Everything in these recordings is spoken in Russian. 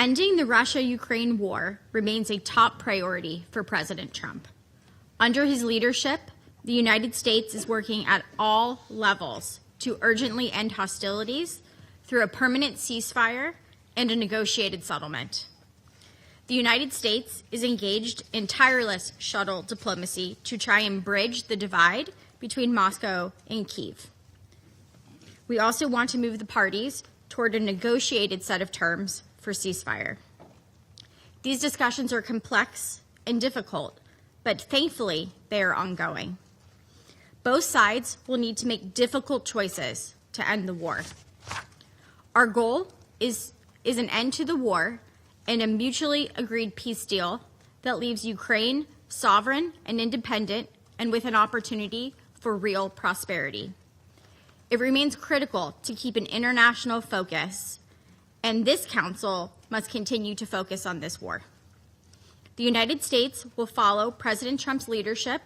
Ending the Russia-Ukraine war remains a top priority for President Trump. Under his leadership, the United States is working at all levels to urgently end hostilities through a permanent ceasefire and a negotiated settlement. The United States is engaged in tireless shuttle diplomacy to try and bridge the divide between Moscow and Kyiv. We also want to move the parties toward a negotiated set of terms for ceasefire. These discussions are complex and difficult, but thankfully they are ongoing. Both sides will need to make difficult choices to end the war. Our goal is an end to the war and a mutually agreed peace deal that leaves Ukraine sovereign and independent and with an opportunity for real prosperity. It remains critical to keep an international focus, and this Council must continue to focus on this war. The United States will follow President Trump's leadership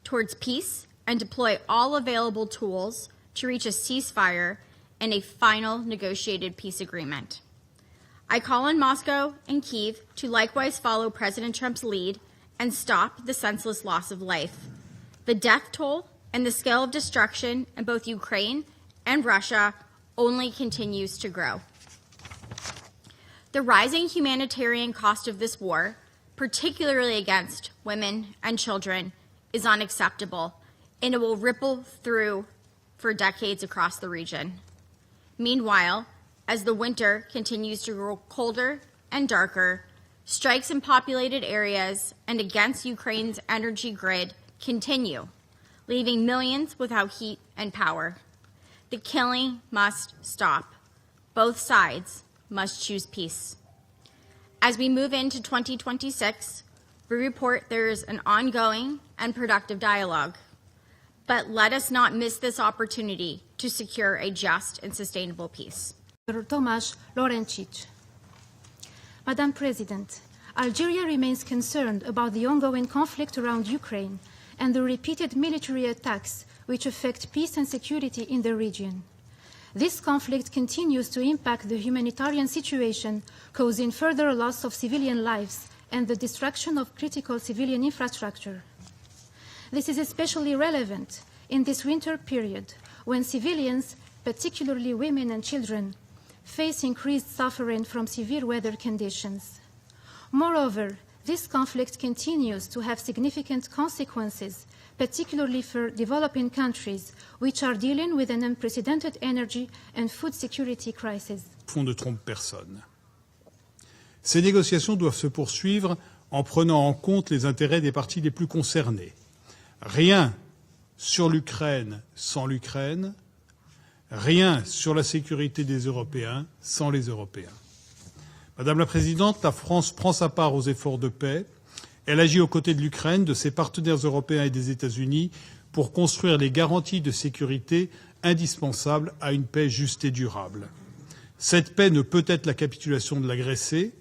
towards peace and deploy all available tools to reach a ceasefire and a final negotiated peace agreement. I call on Moscow and Kyiv to likewise follow President Trump's lead and stop the senseless loss of life. The death toll and the scale of destruction in both Ukraine and Russia only continues to grow. The rising humanitarian cost of this war, particularly against women and children, is unacceptable, and it will ripple through for decades across the region. Meanwhile, as the winter continues to grow colder and darker, strikes in populated areas and against Ukraine's energy grid continue, leaving millions without heat and power. The killing must stop. Both sides must choose peace. As we move into 2026, we report there is an ongoing and productive dialogue. But let us not miss this opportunity to secure a just and sustainable peace. Tomasz Lorencic. Madam President, Algeria remains concerned about the ongoing conflict around Ukraine and the repeated military attacks which affect peace and security in the region. This conflict continues to impact the humanitarian situation, causing further loss of civilian lives and the destruction of critical civilian infrastructure. This is especially relevant in this winter period when civilians, particularly women and children, face increased suffering from severe weather conditions. Moreover, this conflict continues to have significant consequences, particularly for developing countries, which are dealing with an unprecedented energy and food security crisis. Fond ne trompe personne. Ces négociations doivent se poursuivre en prenant en compte les intérêts des parties les plus concernées. Rien sur l'Ukraine sans l'Ukraine, rien sur la sécurité des Européens sans les Européens. Madame la Présidente, la France prend sa part aux efforts de paix. Elle agit aux côtés de l'Ukraine, de ses partenaires européens et des États-Unis pour construire les garanties de sécurité indispensables à une paix juste et durable. Cette paix ne peut être la capitulation de l'agressé.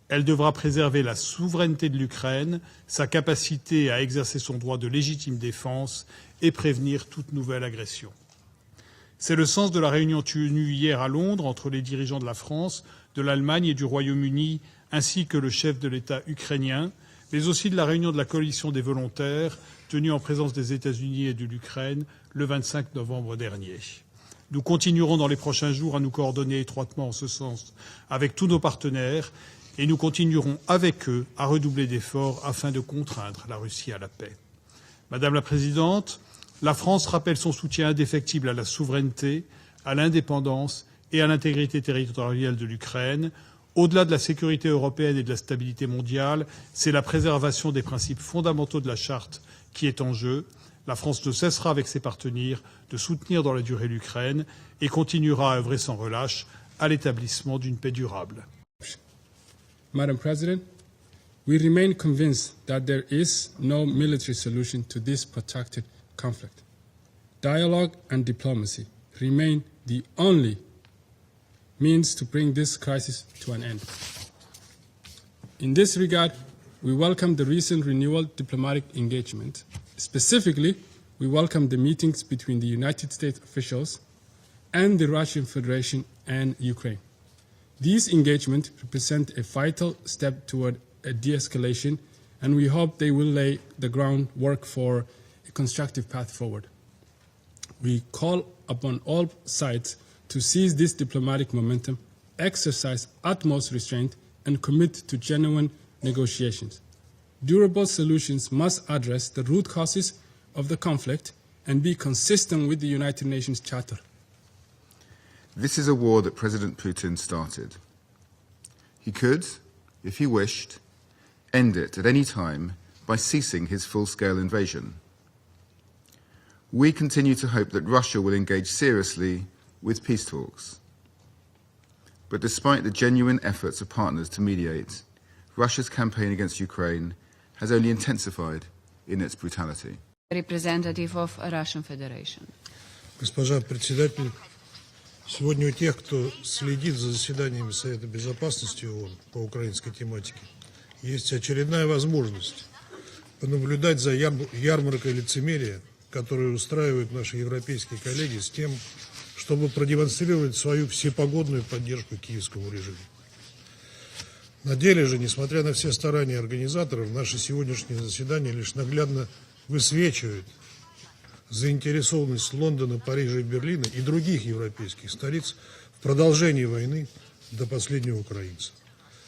Elle devra préserver la souveraineté de l'Ukraine, sa capacité à exercer son droit de légitime défense et prévenir toute nouvelle agression. C'est le sens de la réunion tenue hier à Londres entre les dirigeants de la France, de l'Allemagne et du Royaume-Uni, ainsi que le chef de l'État ukrainien, mais aussi de la réunion de la coalition des volontaires tenue en présence des États-Unis et de l'Ukraine le 25 novembre dernier. Nous continuerons dans les prochains jours à nous coordonner étroitement en ce sens avec tous nos partenaires et nous continuerons avec eux à redoubler d'efforts afin de contraindre la Russie à la paix. Madame la Présidente, la France rappelle son soutien indéfectible à la souveraineté, à l'indépendance et à l'intégrité territoriale de l'Ukraine. Au-delà de la sécurité européenne et de la stabilité mondiale, c'est la préservation des principes fondamentaux de la Charte qui est en jeu. La France ne cessera avec ses partenaires de soutenir dans la durée l'Ukraine et continuera à œuvrer sans relâche à l'établissement d'une paix durable. Madam President, we remain convinced that there is no military solution to this protracted conflict. Dialogue and diplomacy remain the only means to bring this crisis to an end. In this regard, we welcome the recent renewal diplomatic engagement. Specifically, we welcome the meetings between the United States officials and the Russian Federation and Ukraine. These engagements represent a vital step toward a de-escalation, and we hope they will lay the groundwork for a constructive path forward. We call upon all sides to seize this diplomatic momentum, exercise utmost restraint, and commit to genuine negotiations. Durable solutions must address the root causes of the conflict and be consistent with the United Nations Charter. This is a war that President Putin started. He could, if he wished, end it at any time by ceasing his full-scale invasion. We continue to hope that Russia will engage seriously with peace talks. But despite the genuine efforts of partners to mediate, Russia's campaign against Ukraine has only intensified in its brutality. Representative of Russian Federation. Госпожа председатель, сегодня у тех, кто следит за заседаниями Совета Безопасности ООН по украинской тематике, есть очередная возможность понаблюдать за ярмаркой лицемерия, которую устраивают наши европейские коллеги с тем, чтобы продемонстрировать свою всепогодную поддержку киевскому режиму. На деле же, несмотря на все старания организаторов, наше сегодняшнее заседание лишь наглядно высвечивает заинтересованность Лондона, Парижа и Берлина и других европейских столиц в продолжении войны до последнего украинца,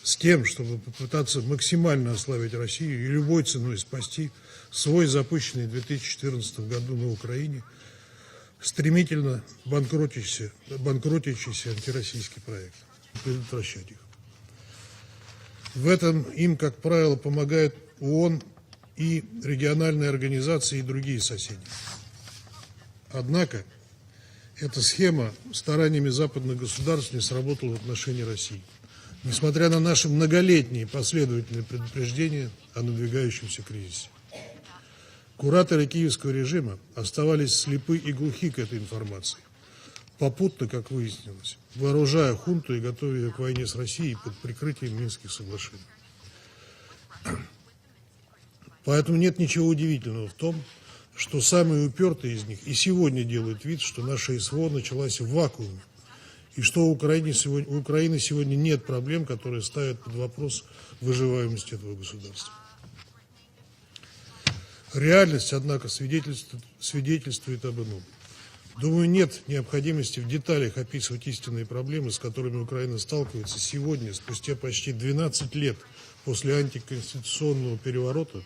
с тем, чтобы попытаться максимально ослабить Россию и любой ценой спасти свой запущенный в 2014 году на Украине стремительно банкротящийся антироссийский проект, предотвращать их. В этом им, как правило, помогают ООН и региональные организации и другие соседи. Однако эта схема стараниями западных государств не сработала в отношении России, несмотря на наши многолетние последовательные предупреждения о надвигающемся кризисе. Кураторы киевского режима оставались слепы и глухи к этой информации, попутно, как выяснилось, вооружая хунту и готовя ее к войне с Россией под прикрытием Минских соглашений. Поэтому нет ничего удивительного в том, что самые упертые из них и сегодня делают вид, что наша СВО началась в вакууме, и что у Украины сегодня нет проблем, которые ставят под вопрос выживаемость этого государства. Реальность, однако, свидетельствует об ином. Думаю, нет необходимости в деталях описывать истинные проблемы, с которыми Украина сталкивается сегодня, спустя почти 12 лет после антиконституционного переворота,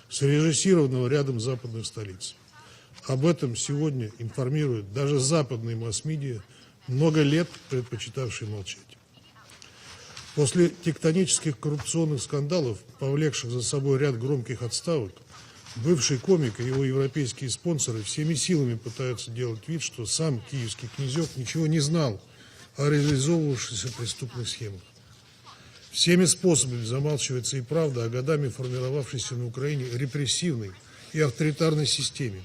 срежиссированного рядом западных столиц. Об этом сегодня информируют даже западные масс-медиа, много лет предпочитавшие молчать. После тектонических коррупционных скандалов, повлекших за собой ряд громких отставок, бывший комик и его европейские спонсоры всеми силами пытаются делать вид, что сам киевский князек ничего не знал о реализовывавшихся преступных схемах. Всеми способами замалчивается и правда о годами формировавшейся на Украине репрессивной и авторитарной системе,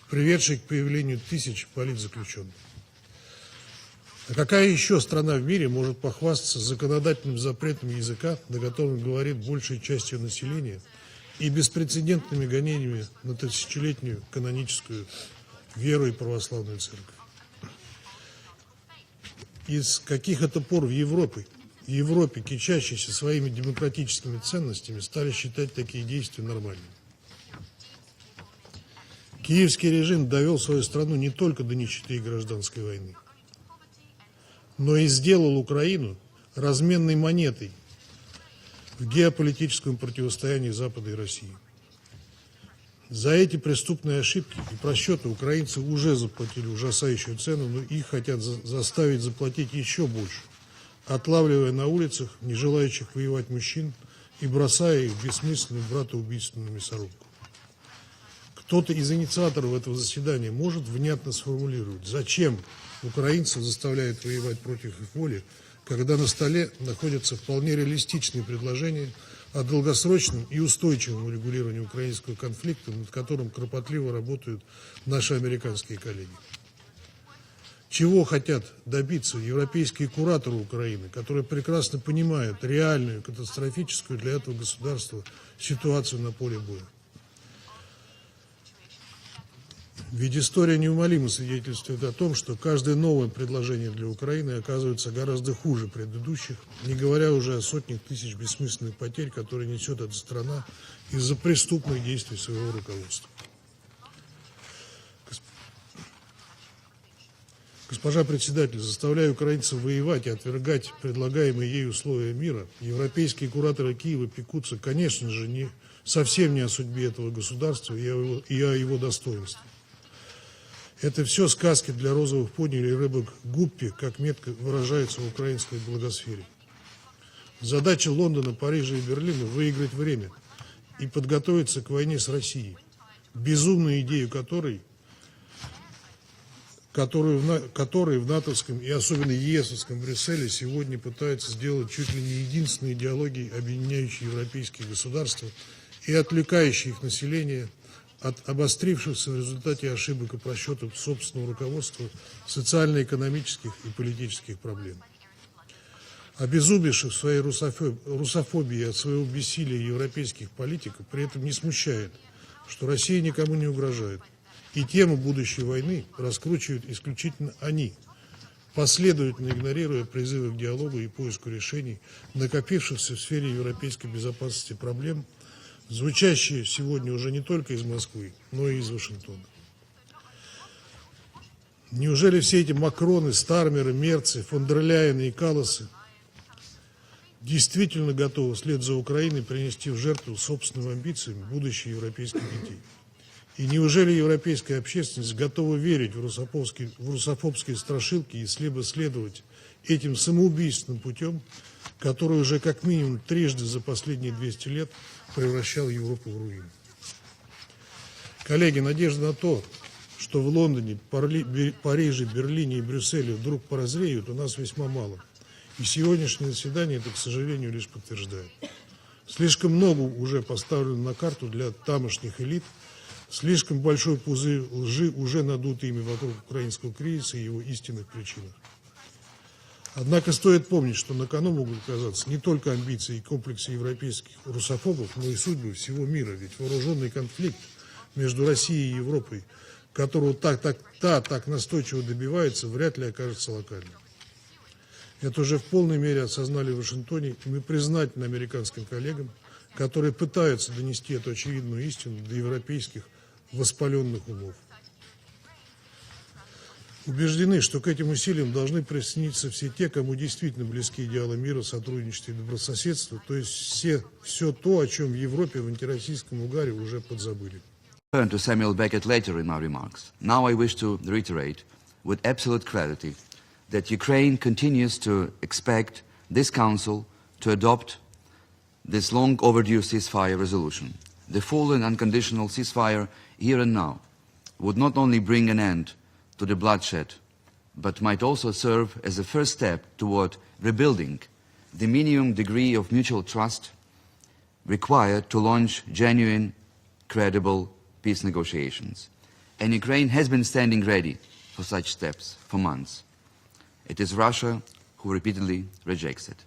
приведшей к появлению тысяч политзаключенных. А какая еще страна в мире может похвастаться законодательным запретом языка, на котором говорит большей частью населения, и беспрецедентными гонениями на тысячелетнюю каноническую веру и православную церковь? Из каких это пор в Европе, кичащейся своими демократическими ценностями, стали считать такие действия нормальными? Киевский режим довел свою страну не только до нищеты и гражданской войны, но и сделал Украину разменной монетой в геополитическом противостоянии Запада и России. За эти преступные ошибки и просчеты украинцы уже заплатили ужасающую цену, но их хотят заставить заплатить еще больше, отлавливая на улицах не желающих воевать мужчин и бросая их в бессмысленную братоубийственную мясорубку. Кто-то из инициаторов этого заседания может внятно сформулировать, зачем украинцев заставляют воевать против их воли, когда на столе находятся вполне реалистичные предложения о долгосрочном и устойчивом урегулировании украинского конфликта, над которым кропотливо работают наши американские коллеги. Чего хотят добиться европейские кураторы Украины, которые прекрасно понимают реальную, катастрофическую для этого государства ситуацию на поле боя? Ведь история неумолимо свидетельствует о том, что каждое новое предложение для Украины оказывается гораздо хуже предыдущих, не говоря уже о сотнях тысяч бессмысленных потерь, которые несет эта страна из-за преступных действий своего руководства. Госпожа председатель, заставляя украинцев воевать и отвергать предлагаемые ей условия мира, европейские кураторы Киева пекутся, конечно же, совсем не о судьбе этого государства и о его достоинстве. Это все сказки для розовых пони или рыбок гуппи, как метко выражается в украинской благосфере. Задача Лондона, Парижа и Берлина – выиграть время и подготовиться к войне с Россией, безумную идею которой в натовском и особенно ЕСовском Брюсселе сегодня пытаются сделать чуть ли не единственной идеологией, объединяющей европейские государства и отвлекающей их население от обострившихся в результате ошибок и просчетов собственного руководства социально-экономических и политических проблем. Обезумевших в своей русофобии от своего бессилия европейских политиков при этом не смущает, что Россия никому не угрожает, и тему будущей войны раскручивают исключительно они, последовательно игнорируя призывы к диалогу и поиску решений накопившихся в сфере европейской безопасности проблем, звучащие сегодня уже не только из Москвы, но и из Вашингтона. Неужели все эти Макроны, Стармеры, Мерцы, фон дер Ляйены и Калласы действительно готовы вслед за Украиной принести в жертву собственным амбициям будущее европейских детей? И неужели европейская общественность готова верить в русофобские страшилки и следовать этим самоубийственным путем, который уже как минимум трижды за последние 200 лет превращал Европу в руины? Коллеги, надежда на то, что в Лондоне, Париже, Берлине и Брюсселе вдруг прозреют, у нас весьма мало. И сегодняшнее заседание это, к сожалению, лишь подтверждает. Слишком много уже поставлено на карту для тамошних элит, слишком большой пузырь лжи уже надут ими вокруг украинского кризиса и его истинных причинах. Однако стоит помнить, что на кону могут оказаться не только амбиции и комплексы европейских русофобов, но и судьбы всего мира. Ведь вооруженный конфликт между Россией и Европой, которого так настойчиво добивается, вряд ли окажется локальным. Это уже в полной мере осознали в Вашингтоне, и мы признательны американским коллегам, которые пытаются донести эту очевидную истину до европейских воспаленных умов. Убеждены, что к этим усилиям должны присоединиться все те, кому действительно близки идеалы мира, сотрудничества и добрососедства, то есть все то, о чем в Европе в антироссийском угаре уже подзабыли. Turn to Samuel Beckett later in my remarks. Now I wish to reiterate with absolute clarity that Ukraine continues to expect this Council to adopt this long overdue ceasefire resolution. The full and unconditional ceasefire here and now would not only bring an end to the bloodshed, but might also serve as a first step toward rebuilding the minimum degree of mutual trust required to launch genuine, credible peace negotiations. And Ukraine has been standing ready for such steps for months. It is Russia who repeatedly rejects it.